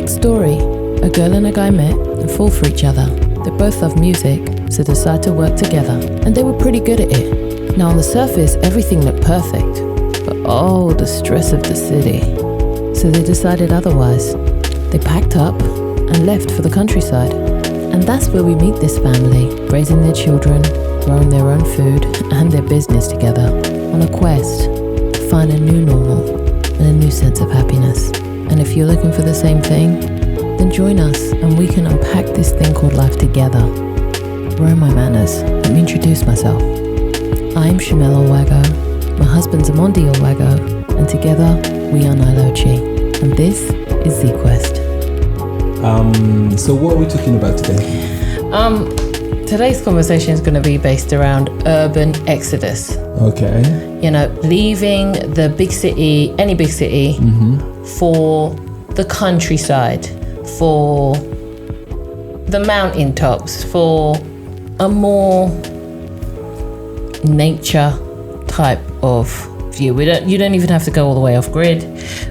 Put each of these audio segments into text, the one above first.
Next story, a girl and a guy met and fall for each other. They both love music, so decide to work together. And they were pretty good at it. Now on the surface, everything looked perfect. But oh, the stress of the city. So they decided otherwise. They packed up and left for the countryside. And that's where we meet this family, raising their children, growing their own food and their business together, on a quest to find a new normal and a new sense of happiness. And if you're looking for the same thing, then join us and we can unpack this thing called life together. Where are my manners? Let me introduce myself. I'm Shamel Olwago, my husband's Amondi Olwago, and together we are Nile Ochi. And this is Z-Quest. So what are we talking about today? Today's conversation is going to be based around urban exodus. Okay. You know, leaving the big city, any big city, for the countryside, for the mountaintops, for a more nature type of view. You don't even have to go all the way off grid.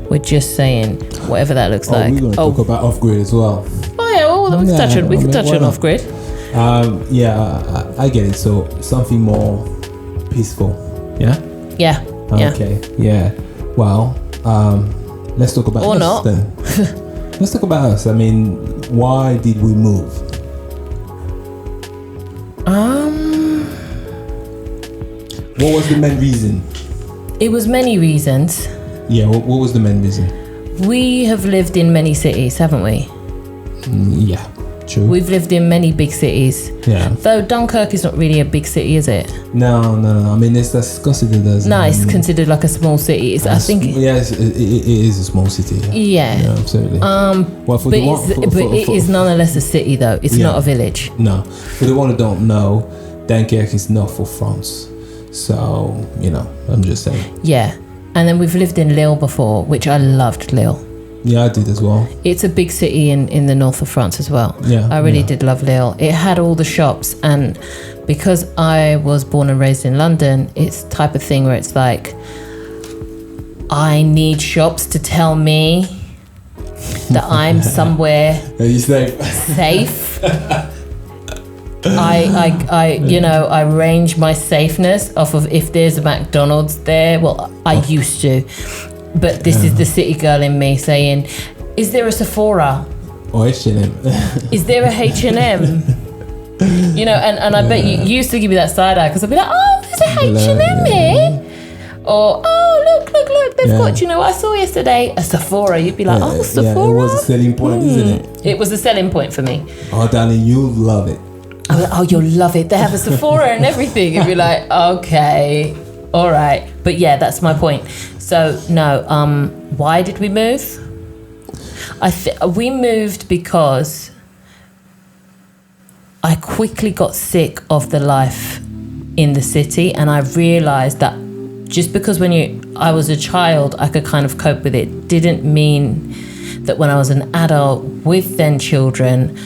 We're just saying whatever that looks like. We're going to talk about off grid as well. Oh yeah, well we can touch on off grid. I get it. So something more peaceful. Yeah. Yeah. Okay. Yeah. Well, let's talk about or us not. Then. Let's talk about us. I mean, why did we move? What was the main reason? It was many reasons. Yeah. What was the main reason? We have lived in many cities, haven't we? Yeah. True. We've lived in many big cities. Yeah. Though Dunkirk is not really a big city, is it? No. I mean, that's considered as... No, it's considered like a small city. Yes, it is a small city. Yeah. Yeah, absolutely. It is nonetheless a city, though. It's not a village. No. For the one who don't know, Dunkirk is north of France. So, I'm just saying. Yeah. And then we've lived in Lille before, which I loved Lille. Yeah, I did as well. It's a big city in the north of France as well. Yeah, I really did love Lille. It had all the shops, and because I was born and raised in London, it's the type of thing where it's like, I need shops to tell me that I'm somewhere Are you safe? I range my safeness off of if there's a McDonald's there. Well, I used to. But this is the city girl in me saying, is there a Sephora? Or H&M. Is there a H&M? And I bet you used to give me that side eye because I'd be like, oh, there's a H&M here. Or, oh, look, they've got, I saw yesterday a Sephora. You'd be like, oh, Sephora? Yeah, it was a selling point, isn't it? It was a selling point for me. Oh, darling, you'll love it. I was like, oh, you'll love it. They have a Sephora and everything. You'd be like, okay, all right. But yeah, that's my point. So no, why did we move? We moved because I quickly got sick of the life in the city, and I realized that just because I was a child, I could kind of cope with it, didn't mean that when I was an adult with then children,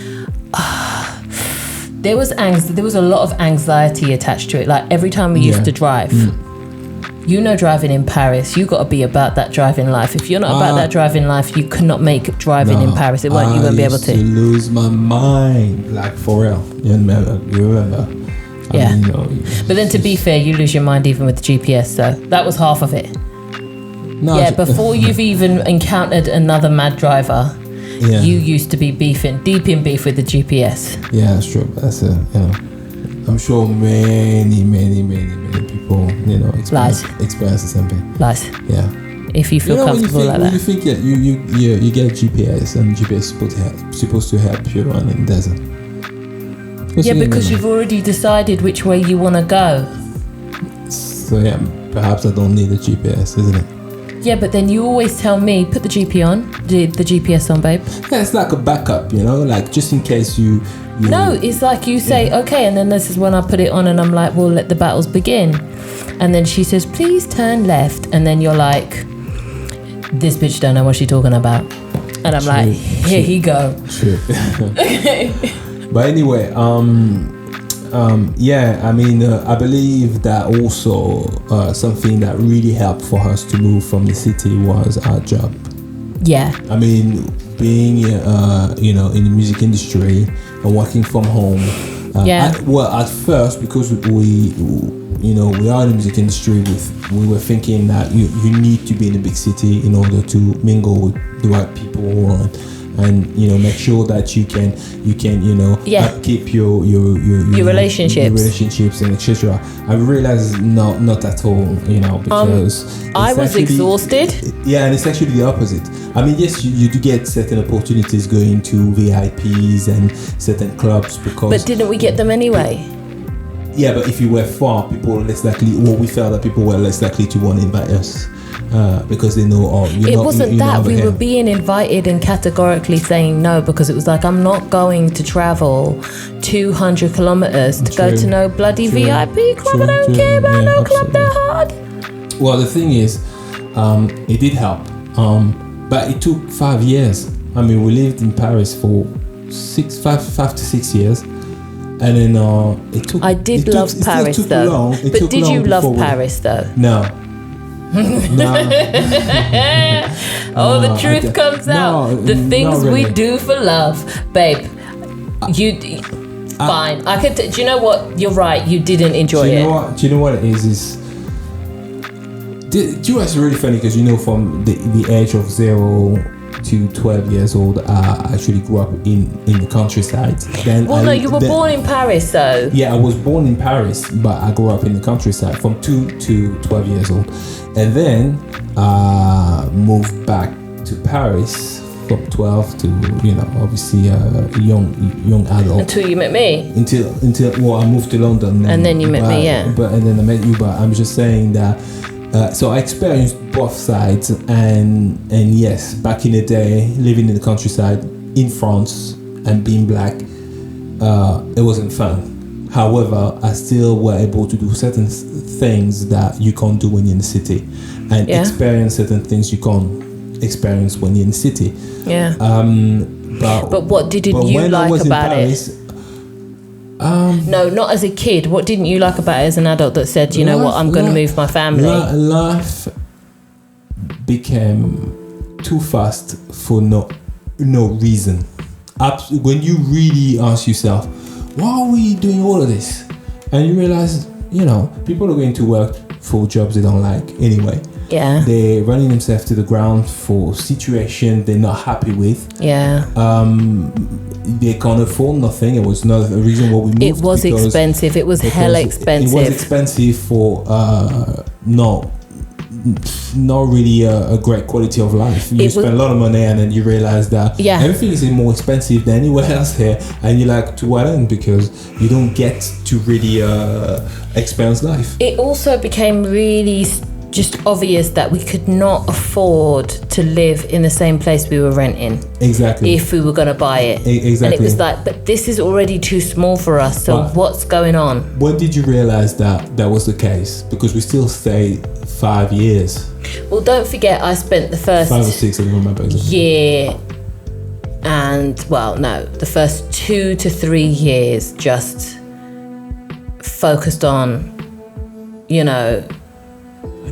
there was a lot of anxiety attached to it. Like every time we used to drive. Driving in Paris, you got to be about that driving life. If you're not about that driving life, you cannot make driving in Paris. You won't be able to. I used to lose my mind, like for real. You remember? Yeah. But then to be fair, you lose your mind even with the GPS, so that was half of it. No, yeah, before you've even encountered another mad driver, you used to be deep in beef with the GPS. Yeah, that's true. That's I'm sure many people, experience the same thing. Lies. Yeah. If you feel comfortable like that. You think that you get GPS and GPS is supposed to help you run in the desert. Because you've already decided which way you want to go. So yeah, perhaps I don't need a GPS, isn't it? Yeah, but then you always tell me, put the the GPS on, babe. Yeah, it's like a backup, like just in case you... No, it's like you say, okay, and then this is when I put it on and I'm like, well, let the battles begin. And then she says, please turn left. And then you're like, this bitch don't know what she's talking about. And I'm like, here he go. True. But anyway, I believe that also something that really helped for us to move from the city was our job. Yeah. I mean, being in the music industry and working from home. At first, because we are in the music industry, we were thinking that you need to be in a big city in order to mingle with the right people and make sure that you can keep your relationships and etc. I realized not at all, because I was exhausted. Yeah, and it's actually the opposite. I mean, yes, you do get certain opportunities going to VIPs and certain clubs But didn't we get them anyway? Yeah, but if you were far, we felt that people were less likely to want to invite us. Because they know, it wasn't that we were being invited and categorically saying no, because it was like, I'm not going to travel 200 kilometers to go to no bloody VIP club. I don't care about no club that hard. Well, the thing is, it did help, but it took 5 years. I mean, we lived in Paris for 5 to 6 years. And then it took. I did love Paris though. But did you love Paris though? No. The truth comes out. The things we do for love, babe. Fine. I could. Do you know what? You're right. You didn't enjoy it. Do you know what it is? Do you know what's really funny? Because from the age of 0 to 12 years old, I actually grew up in the countryside. You were born in Paris though. Yeah, I was born in Paris, but I grew up in the countryside from 2 to 12 years old. And then moved back to Paris from 12 to, obviously a young adult. Until you met me. Until I moved to London. And then you met me, yeah. And then I met you, but I'm just saying that. So I experienced both sides, and yes, back in the day, living in the countryside in France and being black, it wasn't fun. However, I still were able to do certain things that you can't do when you're in the city, and experience certain things you can't experience when you're in the city. Yeah. But what didn't you like about it? No, not as a kid. What didn't you like about it as an adult that said, I'm going to move my family? Life became too fast for no reason. When you really ask yourself, why are we doing all of this? And you realize, people are going to work for jobs they don't like anyway. Yeah. They're running themselves to the ground for situation they're not happy with. Yeah. They can't afford nothing. It was not a reason why we moved. It was expensive. It was hella expensive. It was expensive for not really a great quality of life. You spend a lot of money and then you realize that everything is more expensive than anywhere else here, and you're like, to what end? Because you don't get to really experience life. It also became really just obvious that we could not afford to live in the same place we were renting. Exactly. If we were going to buy it. Exactly. And it was like, but this is already too small for us, so what's going on? When did you realize that was the case? Because we still stayed 5 years. Well, don't forget, I spent the first 5 or 6, I don't remember exactly. year the first 2 to 3 years just focused on,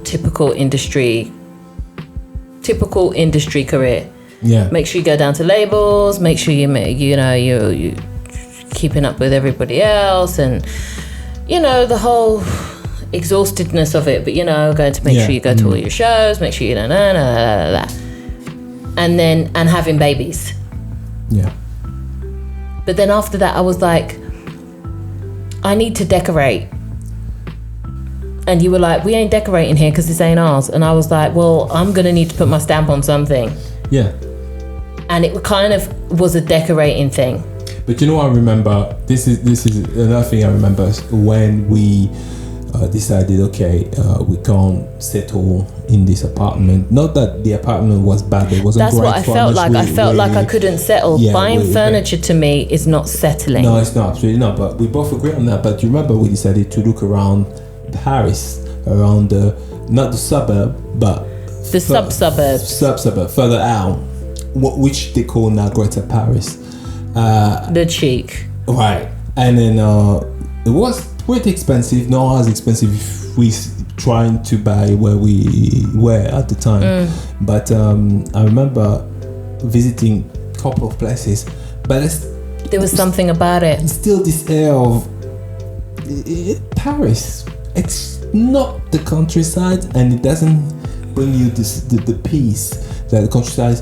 typical industry career. Yeah. Make sure you go down to labels. Make sure you're keeping up with everybody else, and the whole exhaustedness of it. But going to make sure you go to all your shows. Make sure and having babies. Yeah. But then after that, I was like, I need to decorate. And you were like, we ain't decorating here because this ain't ours. And I was like, well, I'm going to need to put my stamp on something. Yeah. And it kind of was a decorating thing. But you know what I remember? This is another thing I remember when we decided, we can't settle in this apartment. Not that the apartment was bad. It wasn't That's great. That's what I felt like. I felt like I couldn't settle. Buying furniture to me is not settling. No, it's not. Absolutely not. But we both agree on that. But you remember we decided to look around Paris, around not the suburb, but the sub-suburb, further out, which they call now Greater Paris. The cheek. Right. And then it was pretty expensive, not as expensive trying to buy where we were at the time. But I remember visiting a couple of places, but there was something about it. It's still this air of Paris. It's not the countryside, and it doesn't bring you the peace that the countryside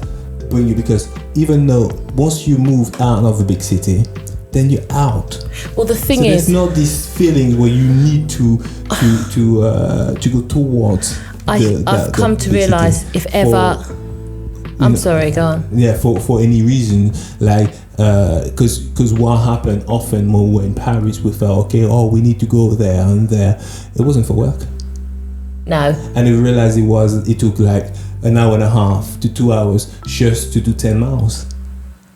bring you, because even though once you move out of the big city, then you're out. Well, the thing there's is, not this feeling where you need to go towards. I've come to realize if ever. I'm sorry, go on. Yeah, for any reason, like because what happened often when we were in Paris, we felt we need to go there and there. It wasn't for work. No. And we realized it took like an hour and a half to 2 hours just to do 10 miles.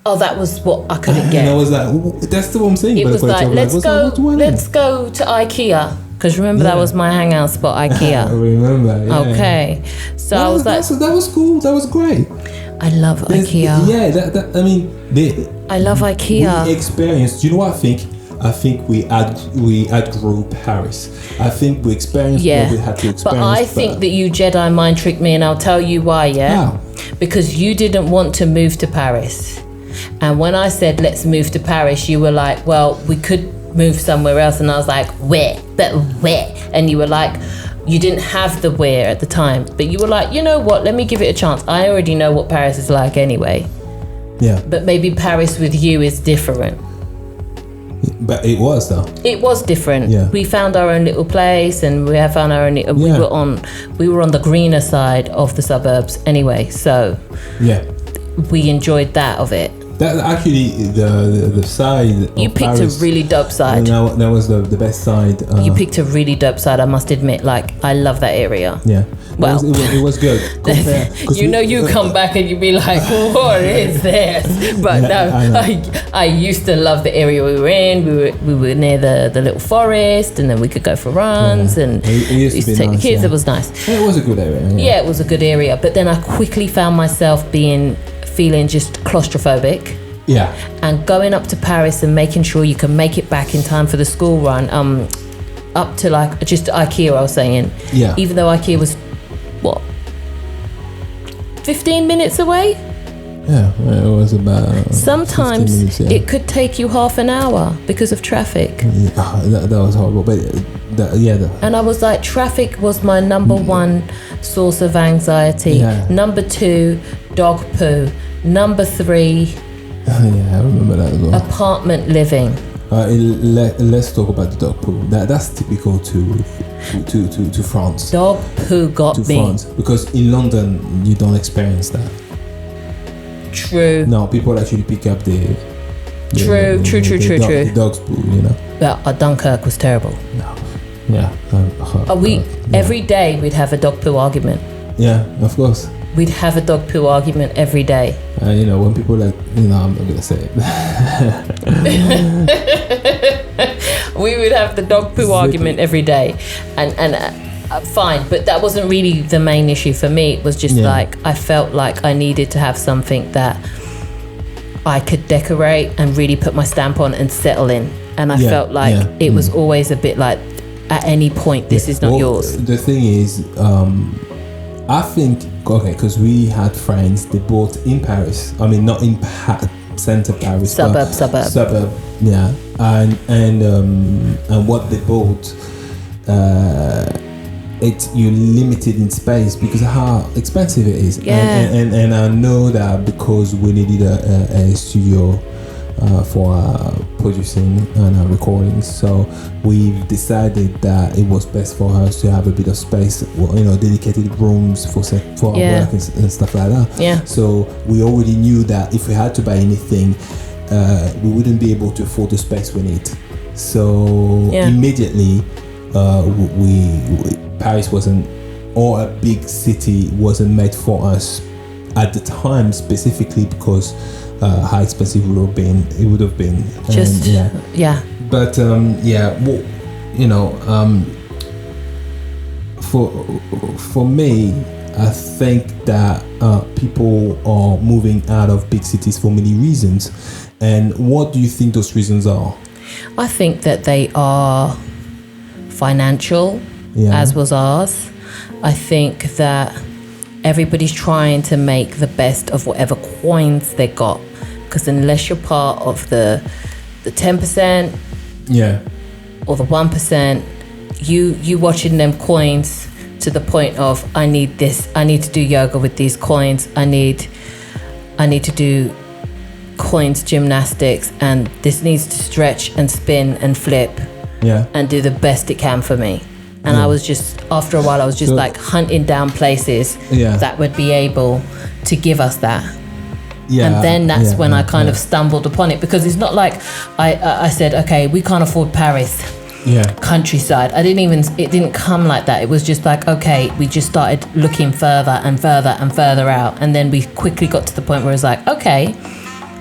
Oh, that was what I couldn't get. And I was like, that's what I'm saying. It was like, let's go to IKEA. Because remember, that was my hangout spot, IKEA. I remember, yeah. Okay. So I was like... That was cool. That was great. I love IKEA. Yeah, I love IKEA. We experienced... Do you know what I think? I think we outgrew Paris. I think we experienced what we had to experience. But I think that you Jedi mind tricked me, and I'll tell you why, yeah? How? Because you didn't want to move to Paris. And when I said, let's move to Paris, you were like, well, we could move somewhere else. And I was like, where? But where? And you were like, you didn't have the where at the time. But you were like, you know what? Let me give it a chance. I already know what Paris is like anyway. Yeah. But maybe Paris with you is different. But it was though. It was different. Yeah. We found our own little place, and we have found our own. We were on the greener side of the suburbs anyway. So we enjoyed that of it. That actually the side. You picked Paris, a really dope side. That was the best side. You picked a really dope side. I must admit. Like, I love that area. Yeah. Well, it was good. You come back and you be like, what is this? But I used to love the area we were in. We were near the little forest, and then we could go for runs, and it used to take the kids. It was nice. It was a good area. Yeah, it was a good area. But then I quickly found myself feeling just claustrophobic. Yeah. And going up to Paris and making sure you can make it back in time for the school run, up to like just IKEA, I was saying. Yeah. Even though IKEA was, 15 minutes away? Yeah, it was about. Sometimes 15 minutes, it could take you half an hour because of traffic. Yeah, that was horrible. But and I was like, traffic was my number one source of anxiety. Yeah. Number 2, dog poo. Number 3, I remember that as well. apartment living. Let's talk about the dog poo. That's typical to France. Dog poo got me. France, because in London you don't experience that. True. No, people actually pick up the dog's poo, you know. But Dunkirk was terrible. No. Yeah. Every day we'd have a dog poo argument. Yeah, of course. We'd have a dog poo argument every day. When people I'm not gonna say it. We would have the dog poo argument every day, and fine, but that wasn't really the main issue for me. It was just like I felt like I needed to have something that I could decorate and really put my stamp on and settle in. And I felt like it was always a bit like, at any point, this is not yours. The thing is, I think, because we had friends, they bought in Paris. I mean, not in center Paris, suburb. Yeah, and what they bought, you're limited in space because of how expensive it is. Yeah. And I know that because we needed a studio for producing and recording, so we've decided that it was best for us to have a bit of space, dedicated rooms for our work and stuff like that. Yeah. So we already knew that if we had to buy anything, we wouldn't be able to afford the space we need. So immediately, Paris wasn't, or a big city wasn't made for us at the time, specifically because how expensive it would have been. But for me, I think that people are moving out of big cities for many reasons. And what do you think those reasons are? I think that they are financial. as was ours. I think that everybody's trying to make the best of whatever coins they got, because unless you're part of the 10% or the 1%, you watching them coins to the point of, I need this, I need to do yoga with these coins, I need to do coins gymnastics, and this needs to stretch and spin and flip and do the best it can for me. And I was just, after a while, I was just like hunting down places that would be able to give us that. And then that's when I kind of stumbled upon it, because it's not like I said, okay, we can't afford Paris. Countryside. It didn't come like that. It was just like, okay, we just started looking further and further and further out. And then we quickly got to the point where it's like, okay,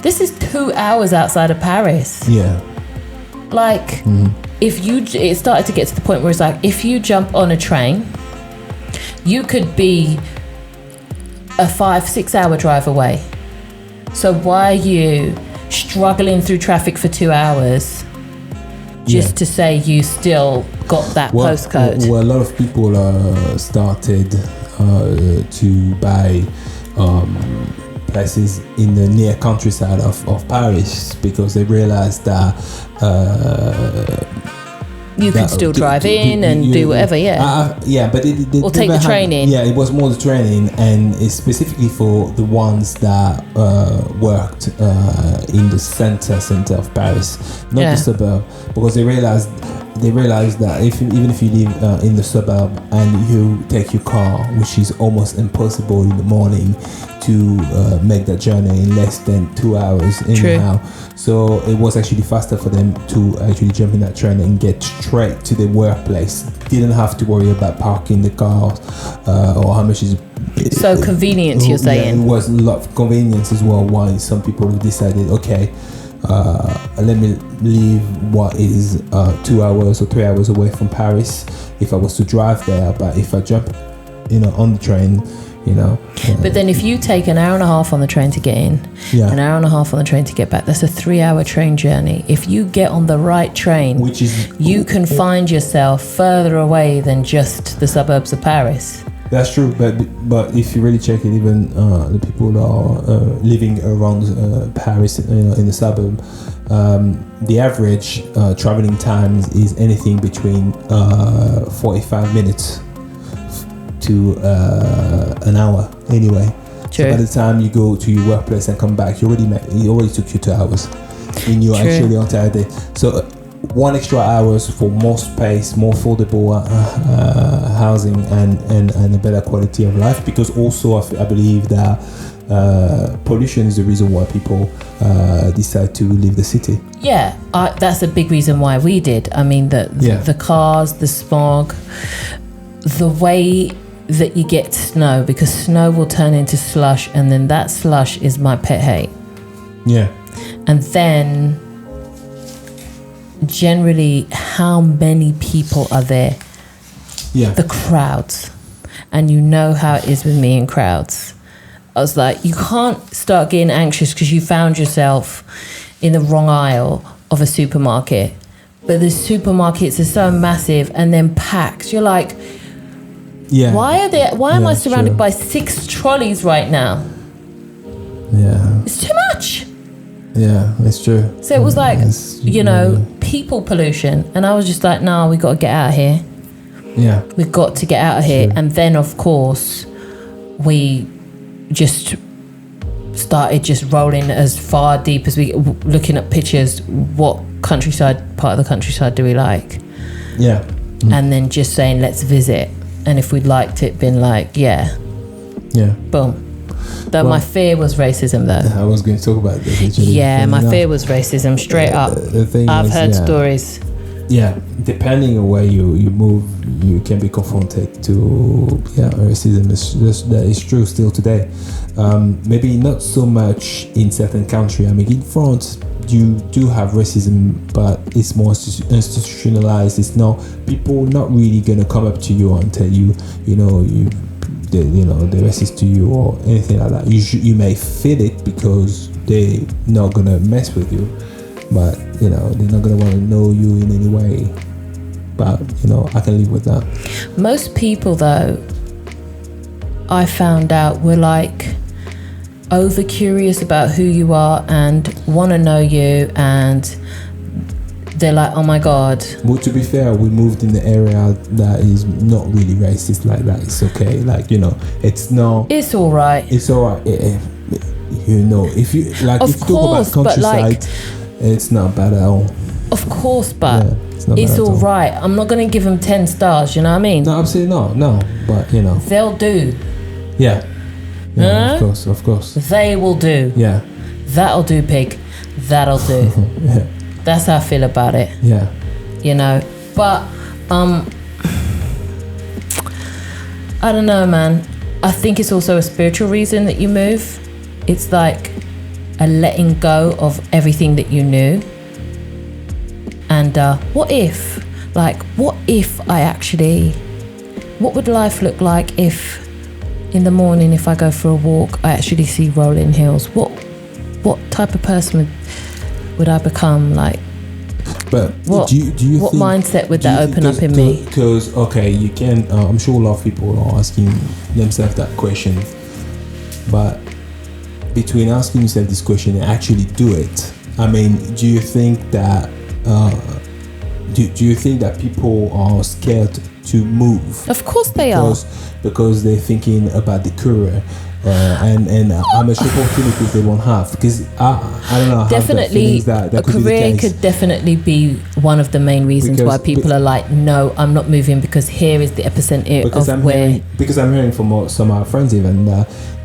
this is 2 hours outside of Paris. Like, it started to get to the point where it's like, if you jump on a train, you could be a 5-6 hour drive away. So why are you struggling through traffic for 2 hours just to say you still got that postcode? Well, a lot of people started to buy places in the near countryside of Paris, because they realized that you could still drive in and do whatever, but or take the train in. It was more the training, and it's specifically for the ones that worked in the center of Paris, not the suburb, because they realized that even if you live in the suburb and you take your car, which is almost impossible in the morning to make that journey in less than 2 hours anyhow. So it was actually faster for them to actually jump in that train and get straight to the workplace. Didn't have to worry about parking the cars or how much is. So convenient, you're saying? It was a lot of convenience as well. Why some people decided, okay, let me leave what is 2 hours or 3 hours away from Paris if I was to drive there. But if I jump, on the train, But then if you take an hour and a half on the train to get in, an hour and a half on the train to get back, that's a 3 hour train journey. If you get on the right train, you can find yourself further away than just the suburbs of Paris. That's true, but if you really check it, even the people that are living around Paris, in the suburb, the average traveling time is anything between 45 minutes to an hour anyway. So by the time you go to your workplace and come back, it already took you 2 hours in your actually entire day. So 1 extra hours for more space, more affordable housing, and a better quality of life. Because also I believe that pollution is the reason why people decide to leave the city. That's a big reason why we did. I mean, the cars, the smog, the way that you get snow, because snow will turn into slush, and then that slush is my pet hate. And then generally how many people are there, the crowds, and you know how it is with me in crowds. I was like, you can't start getting anxious because you found yourself in the wrong aisle of a supermarket, but the supermarkets are so massive and then packed. You're like, why am I surrounded by 6 trolleys right now? It's too much. It's true. So it was like, people pollution, and I was just like, no, we got to get out of here. We've got to get out of here. And then of course we just started just rolling as far deep as we, looking at pictures, what part of the countryside do we like, and then just saying let's visit, and if we'd liked it, been like boom. Though my fear was racism, though. I was going to talk about this. My fear was racism, straight up. I've heard stories. Depending on where you move, you can be confronted to racism. That is true still today. Maybe not so much in certain countries. I mean, in France, you do have racism, but it's more institutionalized. It's not, people not really gonna come up to you and tell you, they're racist to you or anything like that. You may feel it because they're not gonna mess with you, but they're not gonna want to know you in any way. but I can live with that. Most people, though, I found out were like over curious about who you are and want to know you, and they're like, oh my god. Well, to be fair, we moved in the area that is not really racist like that. It's okay, like it's not. It's all right. It's all right. If you like, of if you course, talk about countryside, it's not bad at all. Of course, but yeah, it's all right. I'm not going to give them 10 stars. You know what I mean? No, absolutely not. No, but they'll do. Yeah. Yeah, of course. They will do. Yeah. That'll do, pig. That'll do. Yeah. That's how I feel about it. Yeah. But I don't know, man. I think it's also a spiritual reason that you move. It's like a letting go of everything that you knew. And what if what would life look like if in the morning, if I go for a walk, I actually see rolling hills? What type of person would I become? Like, but what do you what think, mindset would that open up in me? Because you can. I'm sure a lot of people are asking themselves that question, but between asking yourself this question and actually do it, I mean, do you think that people are scared to move? Of course they are. Because they're thinking about the career and how much opportunities they won't have. Because I don't know. Definitely, that a career could definitely be one of the main reasons why people are like, no, I'm not moving because here is the epicenter of where. Because I'm hearing from some of our friends even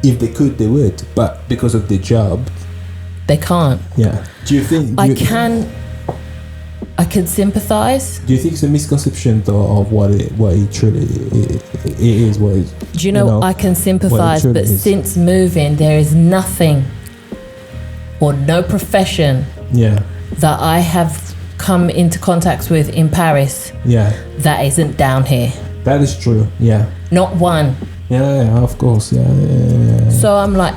if they could, they would, but because of the job, they can't. Yeah. Do you think? I could sympathise. Do you think it's a misconception though of what it truly is? Do you know, I can sympathise, but since moving, there is nothing or no profession that I have come into contact with in Paris that isn't down here. That is true. Yeah. Not one. Yeah, of course. Yeah. So I'm like,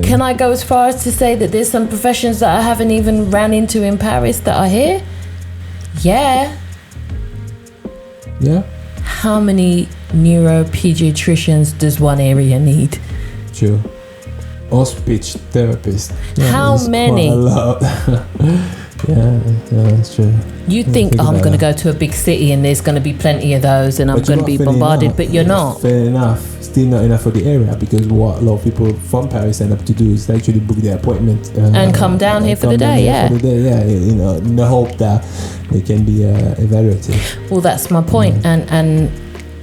can I go as far as to say that there's some professions that I haven't even ran into in Paris that are here? Yeah. Yeah. How many neuropediatricians does one area need? True. Or speech therapist. Yeah, how many? Quite a lot. Yeah, that's true. You think, I'm going to go to a big city and there's going to be plenty of those and I'm going to be bombarded, but you're not. Fair enough. Still not enough for the area, because what a lot of people from Paris end up to do is actually book their appointment and come down here for the day. In the hope that they can be evaluated. Well, that's my point. And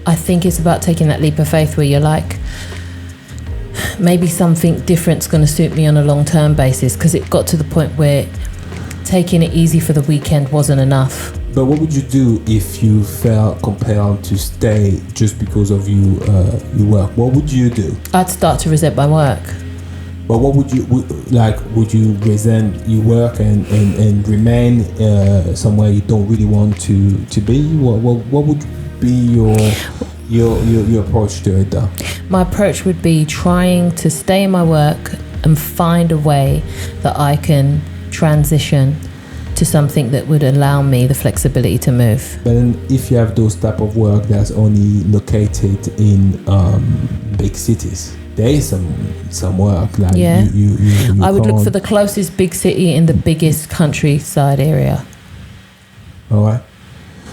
I think it's about taking that leap of faith where you're like, maybe something different's going to suit me on a long-term basis, because it got to the point where taking it easy for the weekend wasn't enough. But what would you do if you felt compelled to stay just because of your work? What would you do? I'd start to resent my work. But what would you would you resent your work and remain somewhere you don't really want to be? What would be your approach to it though? My approach would be trying to stay in my work and find a way that I can transition to something that would allow me the flexibility to move. But then if you have those type of work that's only located in big cities, there is some work like you I would look for the closest big city in the biggest countryside area. All right.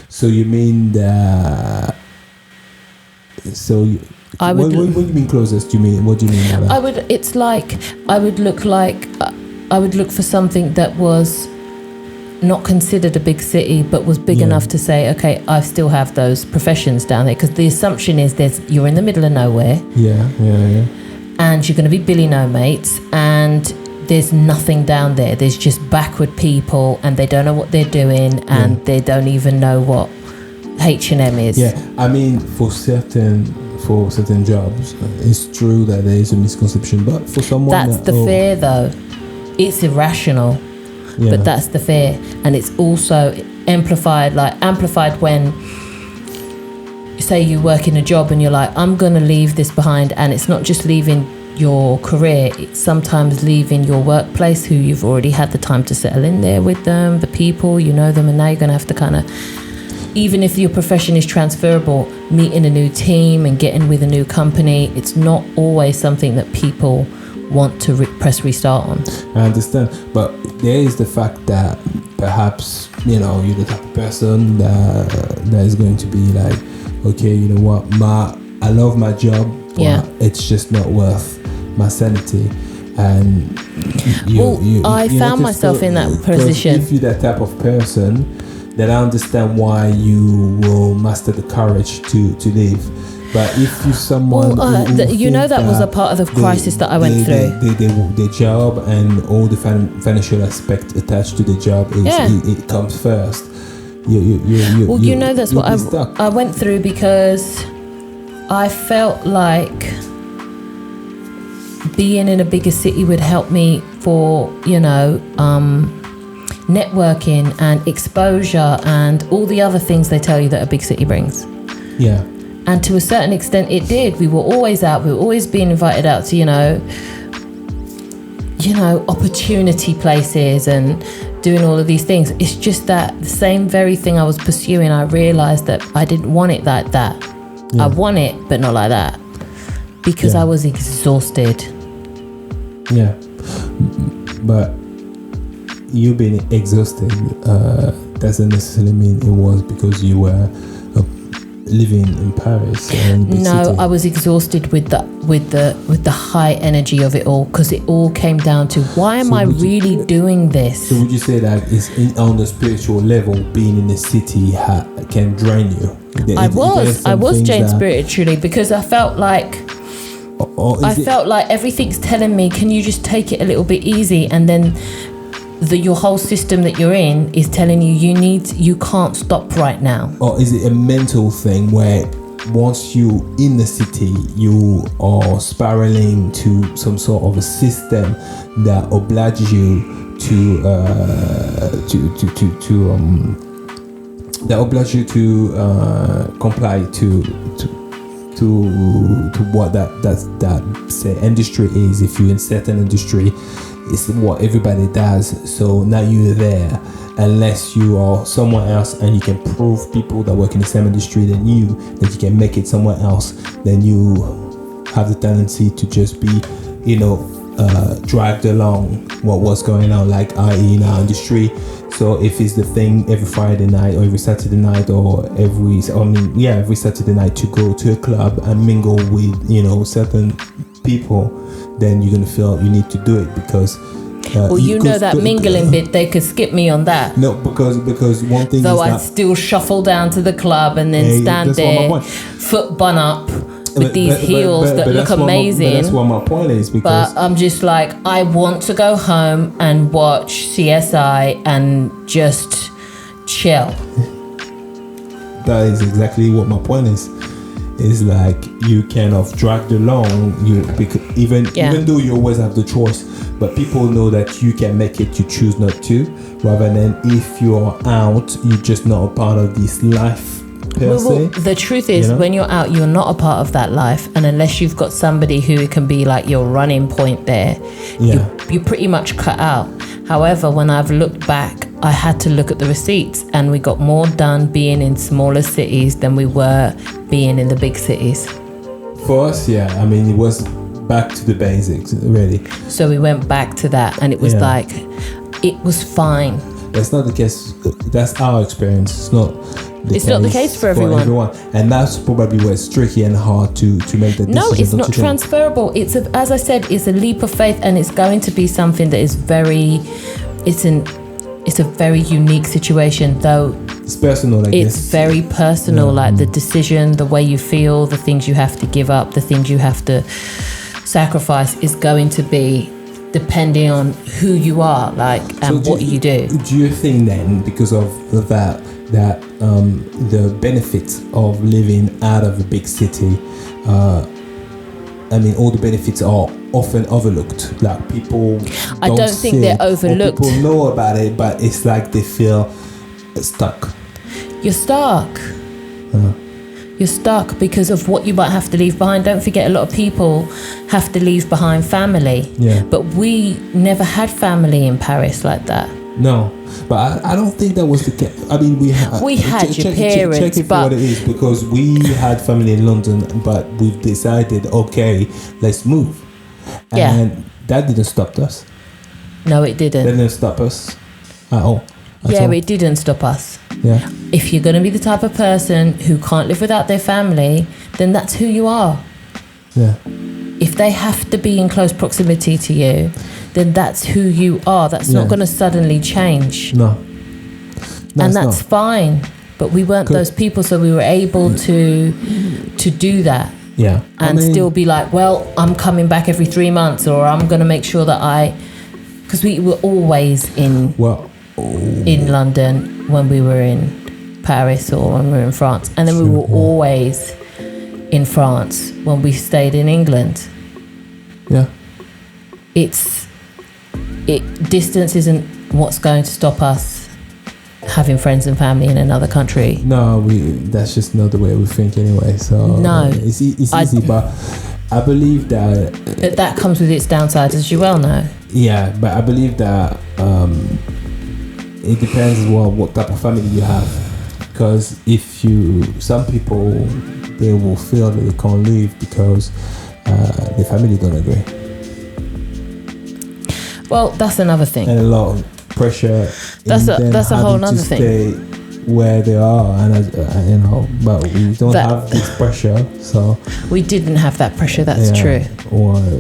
So you mean that? So I would. What do you mean closest? Do you mean what do you mean by that? I would look for something that was not considered a big city, but was big enough to say, okay, I still have those professions down there. Because the assumption is you're in the middle of nowhere. Yeah. And you're going to be Billy No Mates, and there's nothing down there. There's just backward people, and they don't know what they're doing, and they don't even know what H&M is. Yeah, I mean, for certain jobs, it's true that there is a misconception, but for someone that's the fear, though. It's irrational. Yeah. But that's the fear, and it's also amplified when say you work in a job and you're like, I'm gonna leave this behind, and it's not just leaving your career, it's sometimes leaving your workplace, who you've already had the time to settle in there with them, the people, you know them, and now you're going to have to kind of, even if your profession is transferable, meeting a new team and getting with a new company, it's not always something that people want to press restart on. I understand, but there is the fact that perhaps, you know, you're the type of person that is going to be like, okay, you know what, I love my job, but it's just not worth my sanity. And I found myself in that position. If you're that type of person, then I understand why you will muster the courage to leave. But if you're someone that was a part of the crisis that I went through. The job and all the financial aspect attached to the job, it comes first. That's what I went through, because I felt like being in a bigger city would help me for, networking and exposure and all the other things they tell you that a big city brings. Yeah. And to a certain extent it did. We were always out. We were always being invited out to, opportunity places and doing all of these things. It's just that the same very thing I was pursuing, I realized that I didn't want it like that. Yeah. I want it, but not like that, because I was exhausted. Yeah, but you being exhausted doesn't necessarily mean it was because you were living in Paris. No, I was exhausted with the high energy of it all, because it all came down to, why am I really doing this? So would you say that it's on the spiritual level, being in the city can drain you? I was drained spiritually, because I felt like felt like everything's telling me, can you just take it a little bit easy? And then your whole system that you're in is telling you you can't stop right now. Or is it a mental thing where once you in the city, you are spiraling to some sort of a system that obliges you to comply to what that say industry is. If you're in certain industry, it's what everybody does. So now you're there, unless you are somewhere else and you can prove people that work in the same industry than you that you can make it somewhere else, then you have the tendency to just be, dragged along what's going on, like i.e. in our industry. So if it's the thing every Friday night or every Saturday night or every Saturday night to go to a club and mingle with, certain people, then you're going to feel you need to do it, because that mingling bit, they could skip me on that. No, because one thing though, is I'd still shuffle down to the club and then stand there, foot bun up, with these heels that look amazing. That's what my point is. Because I'm just like, I want to go home and watch CSI and just chill. That is exactly what my point is. It's like you kind of dragged along. Even though you always have the choice, but people know that you can make it. You choose not to, rather than if you're out, you're just not a part of this life. The truth is, when you're out, you're not a part of that life, and unless you've got somebody who can be like your running point there, you're pretty much cut out. However, when I've looked back, I had to look at the receipts, and we got more done being in smaller cities than we were being in the big cities. For us, it was back to the basics, really. So we went back to that, and it was like, it was fine. That's not the case. That's our experience. It's not the case for everyone. And that's probably where it's tricky and hard to make the decision. No, it's not transferable. It's as I said, it's a leap of faith, and it's going to be something that is it's a very unique situation, though. It's personal, I guess. It's very personal, like the decision, the way you feel, the things you have to give up, the things you have to sacrifice is going to be depending on who you are, and what you do. Do you think then, because of that the benefits of living out of a big city, all the benefits are often overlooked? Like people I don't think they're overlooked. People know about it, but it's like they feel stuck. You're stuck. You're stuck because of what you might have to leave behind. Don't forget, a lot of people have to leave behind family. Yeah. But we never had family in Paris like that. No, but I don't think that was the case. I mean, we had your parents, check it for but what it is, because we had family in London, but we've decided, okay, let's move. Yeah. And that didn't stop us. no, it didn't. That didn't stop us at all. It didn't stop us. Yeah. If you're going to be the type of person who can't live without their family, then that's who you are. Yeah. If they have to be in close proximity to you, then that's who you are. That's not going to suddenly change. No. And that's fine. But we weren't those people, so we were able to do that. Yeah. And still be like, well, I'm coming back every 3 months, or I'm going to make sure that because we were always in London when we were in Paris or when we were in France. And then we were always in France when we stayed in England. Yeah. Distance isn't what's going to stop us having friends and family in another country. No, that's just not the way we think anyway. So no, it's easy, but I believe that comes with its downsides, as you well know. Yeah, but I believe that it depends as well what type of family you have. Because some people, they will feel that they can't leave because the family don't agree. Well, that's another thing. And a lot of pressure. That's a whole other thing. Stay where they are, and but we don't have this pressure. So we didn't have that pressure. That's true.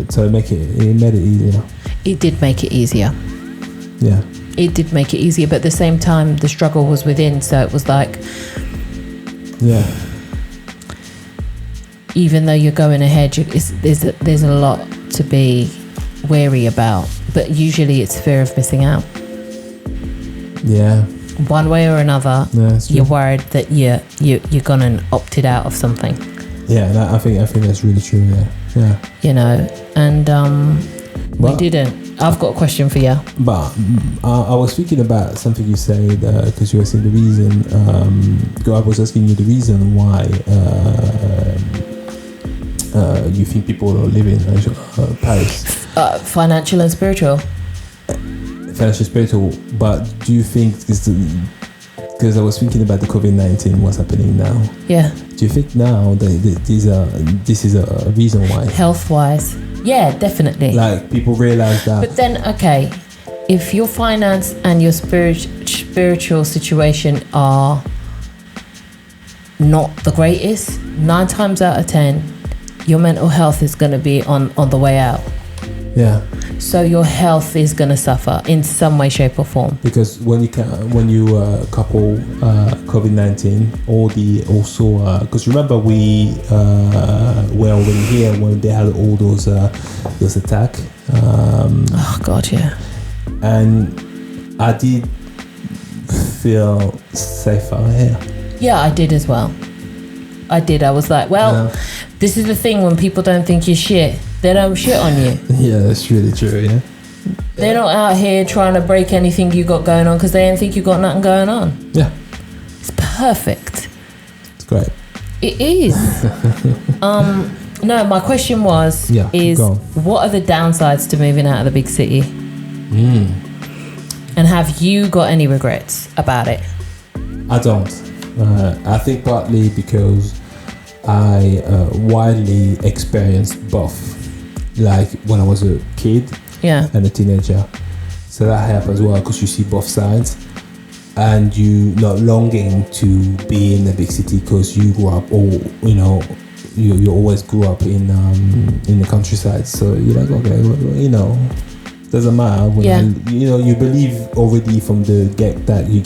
So it made it easier. It did make it easier. Yeah. It did make it easier, but at the same time, the struggle was within. So it was like, yeah. Even though you're going ahead, there's a lot to be wary about. But usually, it's fear of missing out. Yeah. One way or another, you're worried that you're gonna opted out of something. Yeah, I think that's really true. Yeah. And we didn't. I've got a question for you. But I was thinking about something you said because you were saying the reason. I was asking you the reason why you think people are living in Paris. Financial and spiritual. Financial, spiritual. But do you think because I was thinking about the COVID-19, what's happening now? Yeah. Do you think now that this is a reason why? Health-wise. Yeah, definitely. Like people realize that. But then, okay, if your finance and your spiritual situation are not the greatest, 9 times out of 10, your mental health is going to be on the way out. Yeah. So your health is going to suffer in some way, shape, or form. Because when you couple COVID-19, because remember we were already here when they had all those attacks. Oh God, yeah. And I did feel safer here. Yeah, I did as well. I did. I was like, well, this is the thing when people don't think you're shit. They don't shit on you. Yeah, that's really true, yeah. They're not out here trying to break anything you got going on because they don't think you got nothing going on. Yeah. It's perfect. It's great. It is. No, my question is what are the downsides to moving out of the big city? And have you got any regrets about it? I don't. I think partly because I widely experienced both. Like when I was a kid and a teenager. So that helped as well because you see both sides. And you not longing to be in a big city because you grew up you always grew up in the countryside. So you're like, okay, doesn't matter. You believe already from the get that you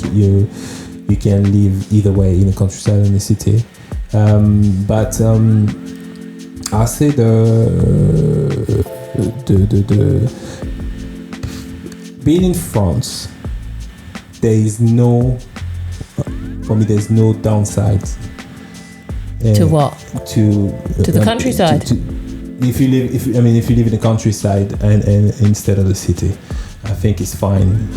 can live either way in the countryside or in the city. But I say the being in France, there's no downside. To what? To the countryside. If you live in the countryside and instead of the city, I think it's fine.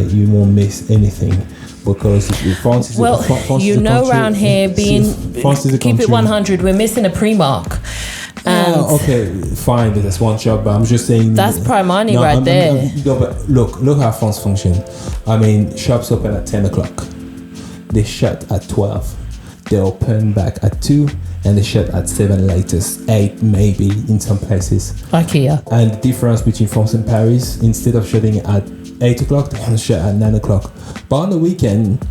You won't miss anything. because France is Well, France you is a know, country, around here, France is a keep country. it 100, we're missing a Primark. And Okay, fine, that's one shop, but I'm just saying that's Primani right there. No, but look how France function. I mean, shops open at 10 o'clock. They shut at 12. They open back at 2, and they shut at 7 latest, 8 maybe in some places. IKEA. And the difference between France and Paris, instead of shutting at 8 o'clock, they can shut at 9 o'clock. But on the weekend,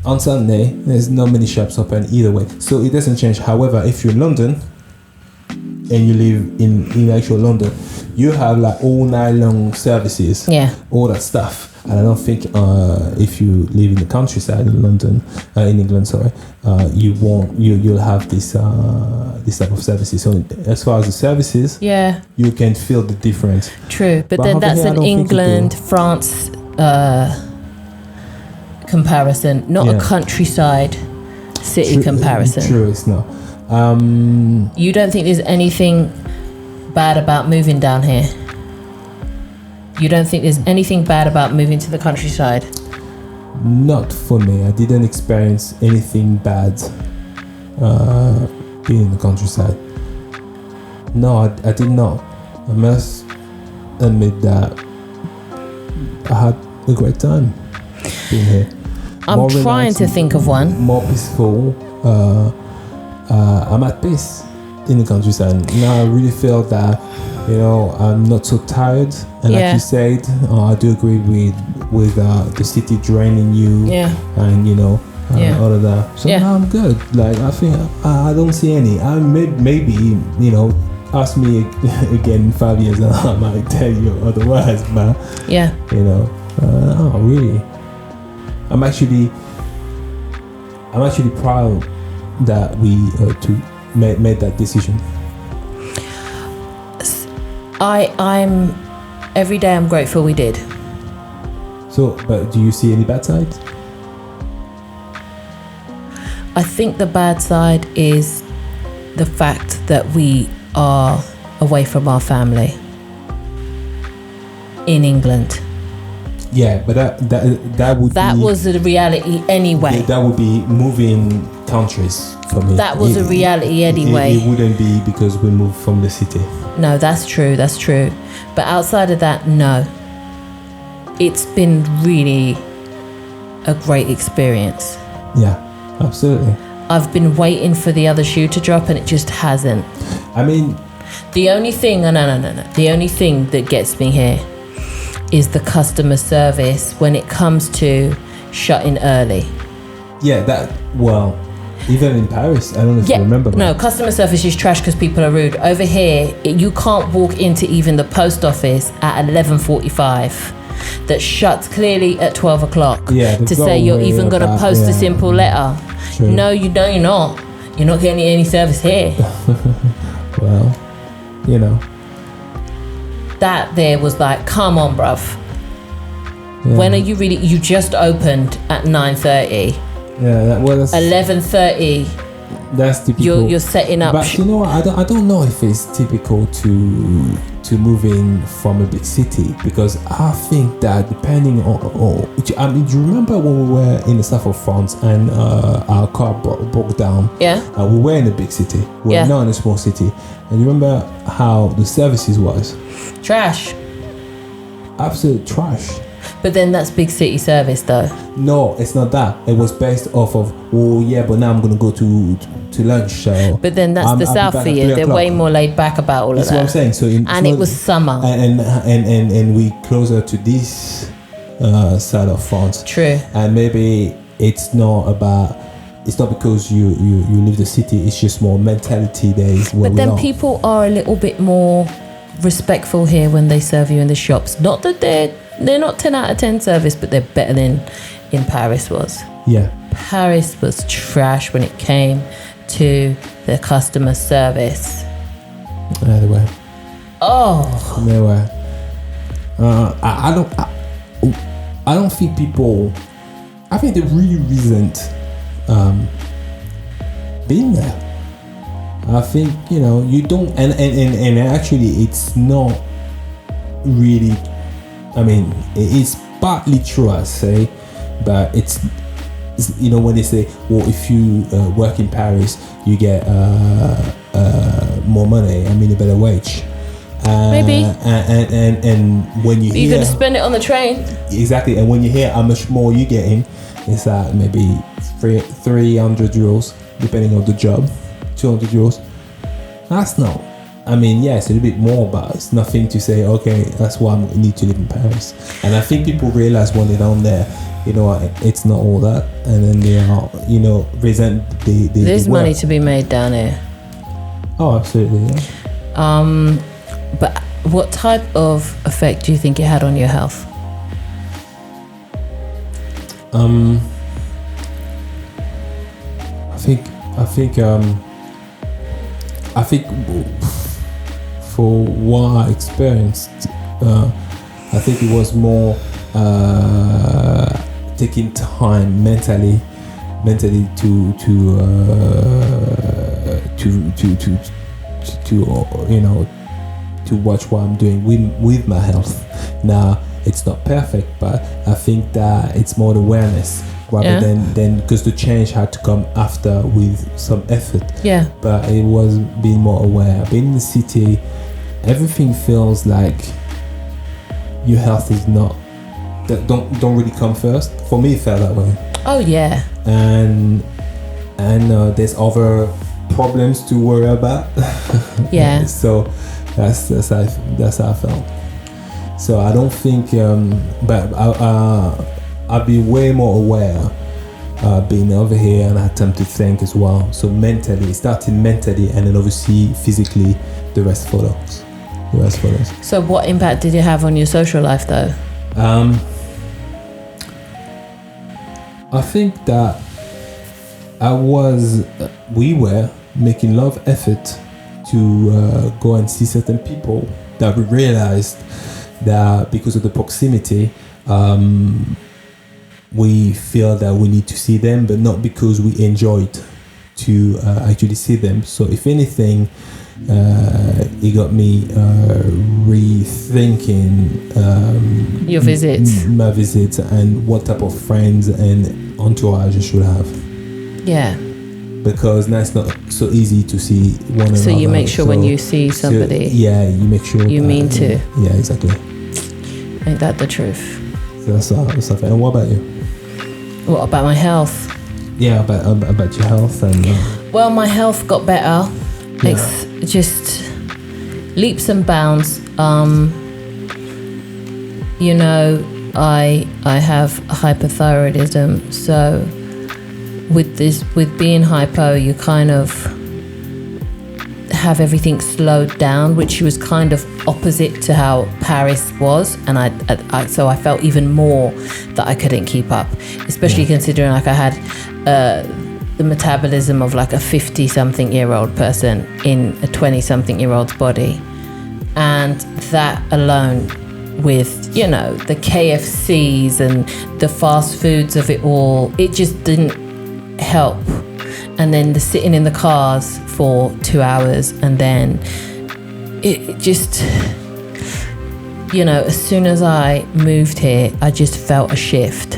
on Sunday, there's not many shops open either way. So it doesn't change. However, if you're in London, and you live in actual London, you have like all night long services, all that stuff. And I don't think if you live in the countryside in London, in England, sorry, you'll have this type of services. So as far as the services, you can feel the difference. True, but then that's an England France comparison, not a countryside city comparison. True, it's not. You don't think there's anything bad about moving down here? You don't think there's anything bad about moving to the countryside? Not for me. I didn't experience anything bad being in the countryside. No, I did not. I must admit that I had a great time being here. I'm trying to think of one. More peaceful. I'm at peace in the countryside. Now I really feel that, I'm not so tired. And like you said, I do agree with the city draining you. And all of that. So now I'm good. Like I think I don't see any. I maybe ask me again in 5 years and I might tell you otherwise. But really, I'm actually proud that we made that decision. I'm every day I'm grateful we did. So, but do you see any bad sides? I think the bad side is the fact that we are away from our family in England. Yeah, but that was the reality anyway. That would be moving countries for me. That was a reality anyway. It wouldn't be because we moved from the city. No, that's true. But outside of that, no. It's been really a great experience. Yeah, absolutely. I've been waiting for the other shoe to drop and it just hasn't. I mean, the only thing, no. The only thing that gets me here is the customer service when it comes to shutting early. Yeah, even in Paris, I don't know if you remember. No, customer service is trash because people are rude. Over here, you can't walk into even the post office at 11:45 that shuts clearly at 12 o'clock to say you're even going to post a simple letter. True. No, you're not. You're not getting any service here. Well, That there was like, come on, bruv. Yeah. When are you really? You just opened at 9:30. Yeah, that's 11:30. That's typical. You're setting up. But I don't know if it's typical to moving from a big city, because I think that depending on I mean, do you remember when we were in the south of France and our car broke down? Yeah. We were in a big city. We were not in a small city. And you remember how the services was? Trash. Absolute trash. But then that's big city service though. No, it's not that. It was based off of, but now I'm going to go to lunch. So but then that's the south for you. They're way more laid back about all of that. That's what I'm saying. So it was summer. And we closer to this side of France. True. And maybe it's not because you leave the city. It's just more mentality days. But then people are a little bit more respectful here when they serve you in the shops. Not that they're not 10 out of 10 service, but they're better than in Paris was. Yeah. Paris was trash when it came to the customer service. Yeah, they were. Oh. They were. I don't think people. I think they really resent being there. I think you don't, and actually it's not really. I mean, it's partly true, I say, but it's you know, when they say, well, if you work in Paris, you get more money. I mean, a better wage. Maybe. And when you hear, you're gonna spend it on the train. Exactly. And when you hear how much more you're getting, it's at maybe 300 euros, depending on the job, 200 euros. That's not. I mean, yeah, it's a little bit more, but it's nothing to say, okay, that's why I need to live in Paris. And I think people realize when they're down there, you know, it's not all that. And then they are, you know, resent There's the money to be made down here. Oh, absolutely, yeah. But what type of effect do you think it had on your health? I think for what I experienced, I think it was more taking time mentally to you know, to watch what I'm doing with my health. Now, it's not perfect, but I think that it's more awareness rather than because the change had to come after with some effort. Yeah. But it was being more aware. Being in the city, everything feels like your health is not that don't really come first. For me, it felt that way. Oh yeah. And there's other problems to worry about. Yeah. So that's how I felt. So I don't think, but I'll be way more aware being over here, and I had time to think as well. So mentally, starting mentally, and then obviously physically, the rest follows. So what impact did it have on your social life, though? I think that we were making a lot of effort to go and see certain people that we realized that because of the proximity, we feel that we need to see them, but not because we enjoyed to actually see them. So if anything, it got me rethinking your visits, my visits, and what type of friends and entourage I should have. Yeah. Because now it's not so easy to see one another. So you make sure when you see somebody, you make sure you mean to. Yeah, exactly. Ain't that the truth? So that's something. And what about you? What about my health? Yeah, about your health and. Well, my health got better. Yeah. It's just leaps and bounds. You know, I have hypothyroidism, so with being hypo, you kind of have everything slowed down, which was kind of opposite to how Paris was, and so I felt even more that I couldn't keep up, especially considering like I had the metabolism of like a 50-something-year-old person in a 20-something-year-old's body, and that alone, with, you know, the KFCs and the fast foods of it all, it just didn't help. And then the sitting in the cars for 2 hours, and then it just, you know, as soon as I moved here, I just felt a shift.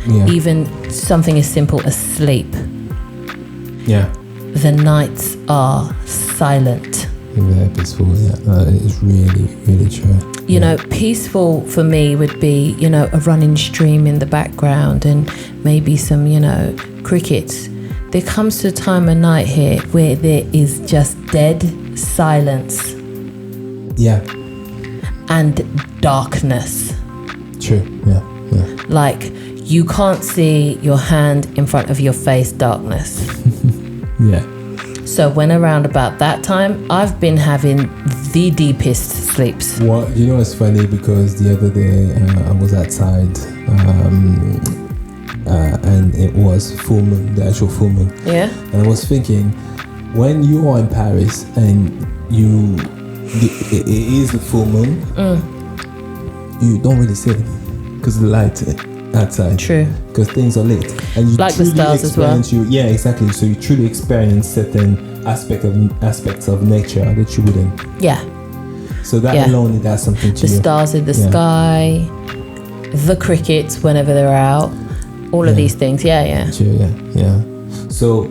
Yeah. Even something as simple as sleep. Yeah. The nights are silent. Very peaceful, yeah. That is really, really true. You know, peaceful for me would be, you know, a running stream in the background and maybe some, you know, crickets. There comes to a time of night here where there is just dead silence. Yeah. And darkness. True, yeah. Like, you can't see your hand in front of your face, darkness. Yeah. So when around about that time, I've been having the deepest sleeps. Well, you know, it's funny because the other day I was outside and it was full moon, the actual full moon. Yeah. And I was thinking, when you are in Paris and it is the full moon, you don't really see it because of the light outside. True. Because things are lit, and you like the stars as well. Yeah, exactly. So you truly experience certain aspects of nature that you wouldn't. Yeah. So that alone, that's something to you. The stars in the sky, the crickets whenever they're out, all of these things. Yeah. So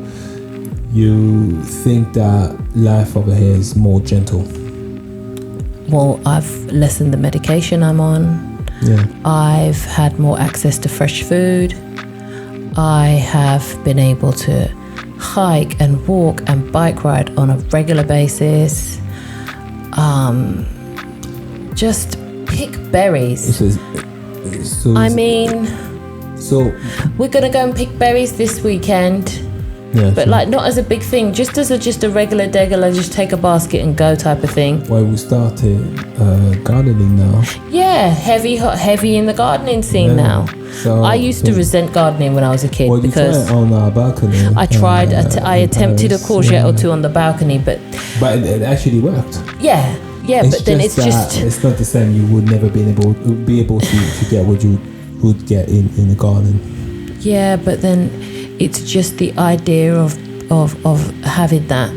you think that life over here is more gentle? Well, I've lessened the medication I'm on. Yeah. I've had more access to fresh food. I have been able to hike and walk and bike ride on a regular basis. Just pick berries. So We're gonna go and pick berries this weekend. Yeah, but sure. like not as a big thing, just as a regular degular, just take a basket and go type of thing. Well, we started gardening now. Yeah, heavy in the gardening scene now. So I used to resent gardening when I was a kid because you tried on our balcony. I tried. I attempted a courgeette or two on the balcony, but it actually worked. Yeah, but then it's not the same. You would never be able to get what you would get in the garden. Yeah, but then it's just the idea of having that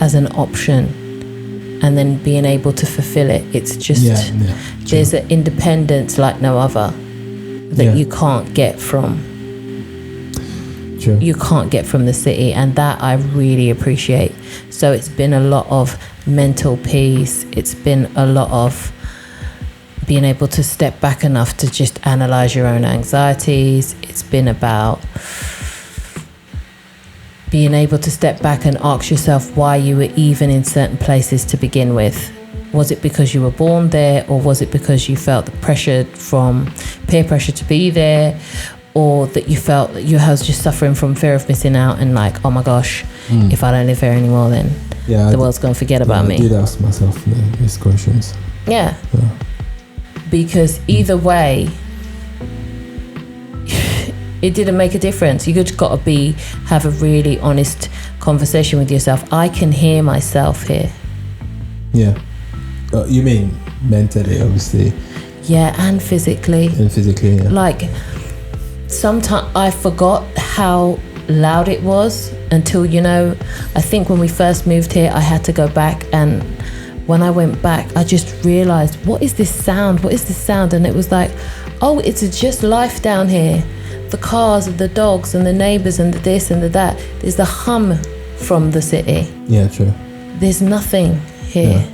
as an option and then being able to fulfill it. It's just there's an independence like no other that you can't get from. True. You can't get from the city, and that I really appreciate. So it's been a lot of mental peace. It's been a lot of being able to step back enough to just analyze your own anxieties. It's been about being able to step back and ask yourself why you were even in certain places to begin with. Was it because you were born there, or was it because you felt the pressure from peer pressure to be there, or that you felt that you was just suffering from fear of missing out and like, oh my gosh, if I don't live here anymore, then the world's going to forget about me. I did ask myself these questions. Yeah. Because either way, it didn't make a difference. You just got to have a really honest conversation with yourself. I can hear myself here. Yeah. You mean mentally, obviously. Yeah, and physically. Yeah. Like, sometimes I forgot how loud it was until, I think when we first moved here, I had to go back, and when I went back, I just realized, what is this sound? And it was like, oh, it's just life down here. The cars and the dogs and the neighbors and the this and the that. There's the hum from the city. Yeah, true. There's nothing here. Yeah.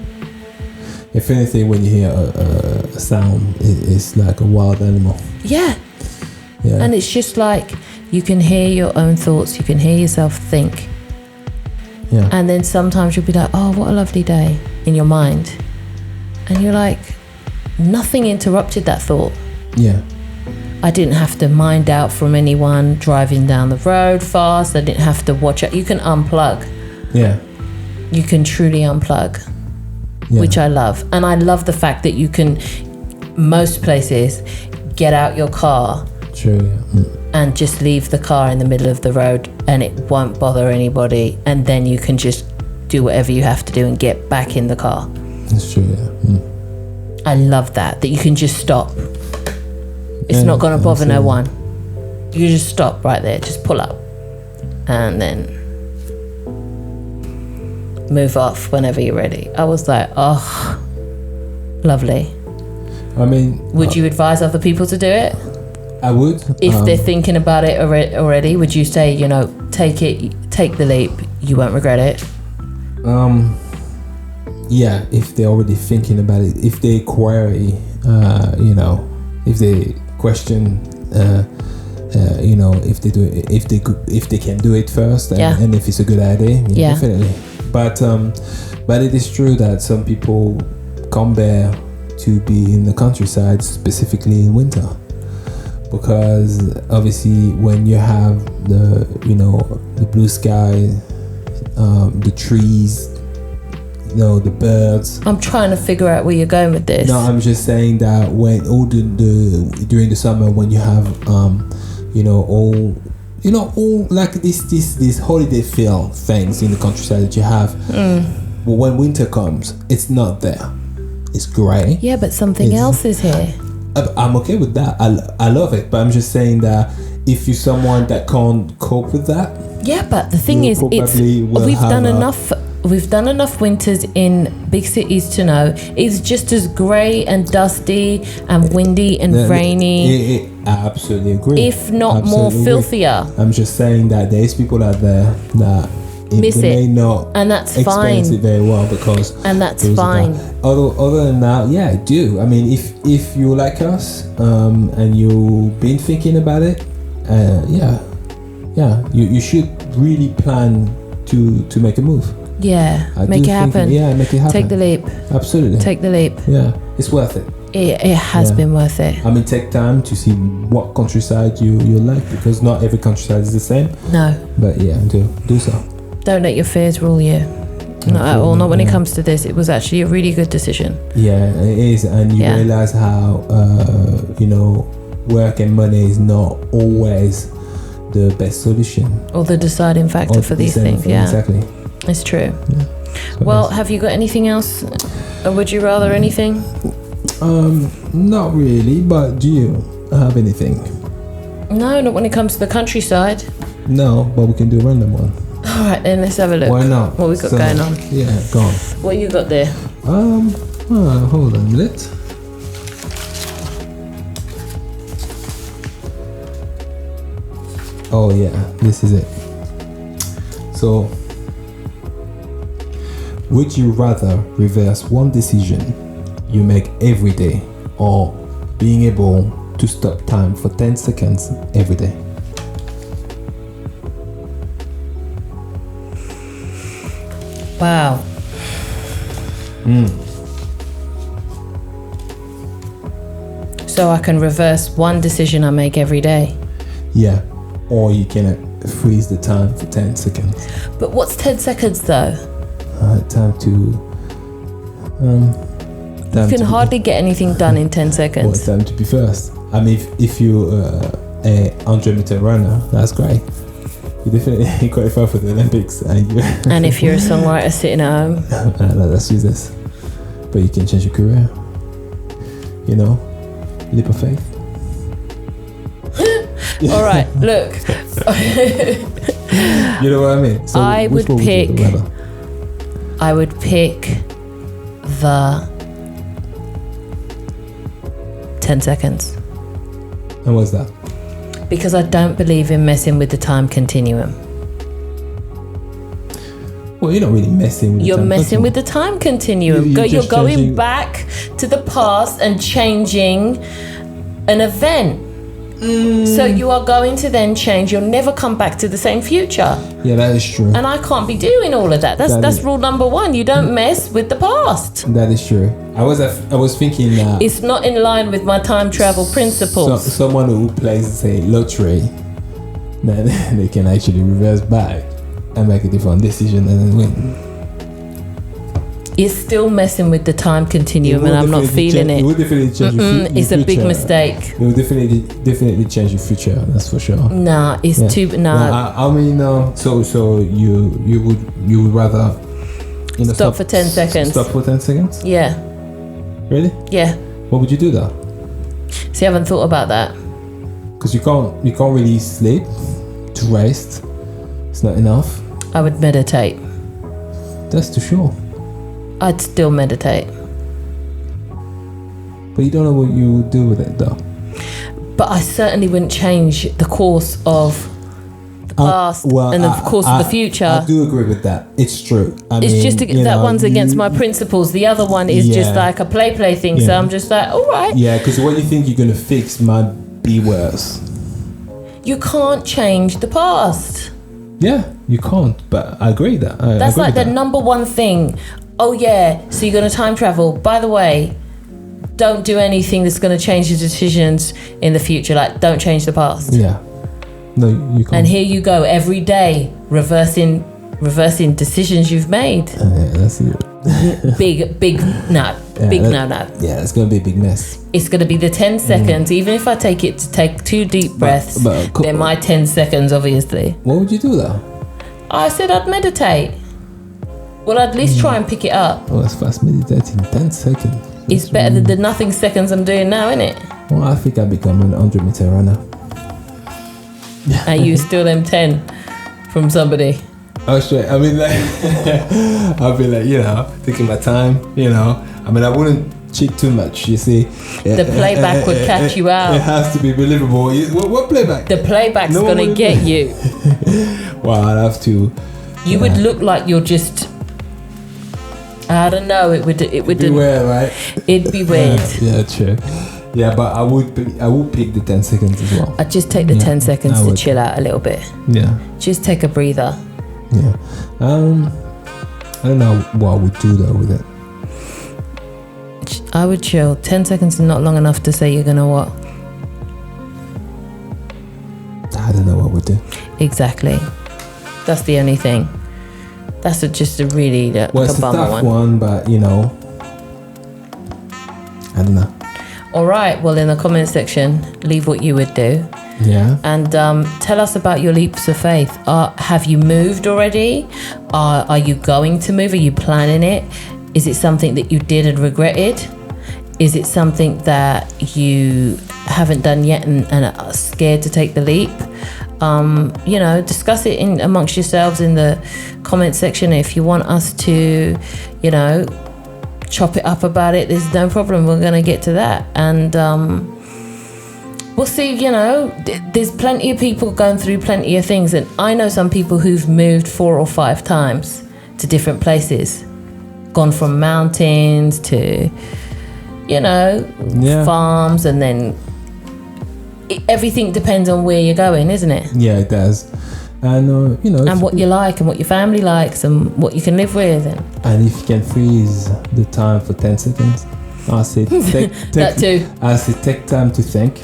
If anything, when you hear a sound, it's like a wild animal. Yeah. And it's just like, you can hear your own thoughts. You can hear yourself think. Yeah. And then sometimes you'll be like, oh, what a lovely day in your mind. And you're like, nothing interrupted that thought. Yeah. I didn't have to mind out from anyone driving down the road fast. I didn't have to watch it. You can unplug. Yeah. You can truly unplug, which I love. And I love the fact that you can, most places, get out your car. True, and just leave the car in the middle of the road and it won't bother anybody, and then you can just do whatever you have to do and get back in the car. That's true, I love that you can just stop. It's not going to bother no one. You just stop right there, just pull up and then move off whenever you're ready. I was like, oh, lovely. I mean, would you advise other people to do it? I would. If they're thinking about it already, would you say, take the leap, you won't regret it? Yeah, if they're already thinking about it, if they query, if they question, if they do it, if they can do it first, and if it's a good idea, definitely. But it is true that some people come there to be in the countryside, specifically in winter. Because obviously when you have the blue sky, the trees, the birds. I'm trying to figure out where you're going with this. No, I'm just saying that when all during the summer, when you have all like this holiday feel things in the countryside that you have. But when winter comes, it's not there. It's grey. Yeah, but something else is here. I'm okay with that. I love it, but I'm just saying that if you're someone that can't cope with that. Yeah, but the thing is, we've done enough we've done enough winters in big cities to know it's just as grey and dusty and windy and rainy. I absolutely agree. If not absolutely more agree. filthier. I'm just saying that there's people out there that miss they may it, not and that's experience fine. it very well because. And that's fine. Other than that, yeah, I do. I mean, if you like us, and you've been thinking about it, you should really plan to make a move. Yeah, make it happen. Make it happen. Take the leap. Absolutely. Take the leap. Yeah, it's worth it. It has been worth it. I mean, take time to see what countryside you like, because not every countryside is the same. No. But yeah, do so. Don't let your fears rule you. Not at all. Not when it comes to this. It was actually a really good decision. Yeah, it is, and you realize how work and money is not always the best solution or the deciding factor for these things. Yeah, exactly. It's true. Yeah. Well, have you got anything else, or would you rather anything? Not really. But do you have anything? No, not when it comes to the countryside. No, but we can do a random one. All right, then let's have a look. Why not? What we got going on? Yeah, go on. What you got there? Hold on a minute. Oh yeah, this is it. So, would you rather reverse one decision you make every day, or being able to stop time for 10 seconds every day? Wow. So I can reverse one decision I make every day. Yeah, or you can freeze the time for 10 seconds. But what's 10 seconds though? Time to. You can hardly get anything done in 10 seconds. Well, time to be first. I mean, if you're a 100-meter runner, that's great. You definitely qualify for the Olympics. And if you're a songwriter sitting at home, that's useless. But you can change your career. Leap of faith. All right, look. You know what I mean? So I would pick the 10 seconds. And what's that? Because I don't believe in messing with the time continuum. Well, you're not really messing with You're the time messing with the time continuum. You're going changing back to the past and changing an event. So you are going to then change. You'll never come back to the same future. Yeah, that is true. And I can't be doing all of that. That's rule number one. You don't mess with the past. That is true. I was thinking that it's not in line with my time travel principles. So, someone who plays, say, lottery, then they can actually reverse back and make a different decision and then win. It's still messing with the time continuum, and I'm not feeling it. It will definitely change your It's future. a big mistake. It will definitely change your future. That's for sure. Nah, it's too. Nah. I mean, so you would rather stop for 10 seconds. Stop for 10 seconds? Yeah. Really? Yeah. What would you do though? See, I haven't thought about that. Because you can't really sleep to rest. It's not enough. I would meditate. That's too short. I'd still meditate. But you don't know what you would do with it though. But I certainly wouldn't change the course of the past and the course of the future. I do agree with that. It's true. It's just that one's against my principles. The other one is just like a play thing. Yeah. So I'm just like, all right. Yeah, because what you think you're going to fix might be worse. You can't change the past. Yeah, you can't. But I agree that. That's like the number one thing. Oh yeah, so you're going to time travel. By the way, don't do anything that's going to change your decisions in the future. Like, don't change the past. Yeah. No, you can't. And here you go, every day, reversing decisions you've made. Yeah, that's it. big no. Yeah, it's going to be a big mess. It's going to be the 10 seconds. Even if I take 2 deep breaths, they're my 10 seconds, obviously. What would you do though? I said I'd meditate. Well, I'd at least try and pick it up. Oh, that's fast meditating. 10 seconds. It's better than the nothing seconds I'm doing now, isn't it? Well, I think I'd become an 100-meter runner. And you steal them 10 from somebody. Oh shit! I mean, like, I'll be like, taking my time. I mean, I wouldn't cheat too much. You see, the playback would catch you out. It has to be believable. What playback? The playback's gonna get you. Well, I'd have to. You would look like you're just. I don't know. It would be weird, right? It'd be weird. Yeah, true. Yeah, but I would pick the 10 seconds as well. I'd just take the 10 seconds to chill out a little bit. Yeah. Just take a breather. Yeah. I don't know what I would do though with it. I would chill. 10 seconds is not long enough to say you're gonna what? I don't know what I would do. Exactly. That's the only thing. That's just a really it's a tough one, but I don't know. All right. Well, in the comment section, leave what you would do. Yeah. And tell us about your leaps of faith. Have you moved already? Are you going to move? Are you planning it? Is it something that you did and regretted? Is it something that you haven't done yet and are scared to take the leap? Discuss it amongst yourselves in the comment section. If you want us to, chop it up about it, there's no problem. We're going to get to that. And we'll see, there's plenty of people going through plenty of things. And I know some people who've moved 4 or 5 times to different places. Gone from mountains to, farms, and then everything depends on where you're going, isn't it? Yeah, it does. And and what you like and what your family likes and what you can live with, and if you can freeze the time for 10 seconds, I say take that too. I say take time to think.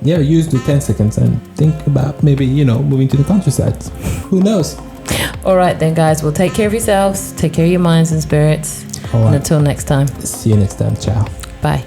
Use the 10 seconds and think about maybe moving to the countryside. Who knows? All right then, guys. Well, take care of yourselves. Take care of your minds and spirits. All right. And until next time. See you next time. Ciao. Bye.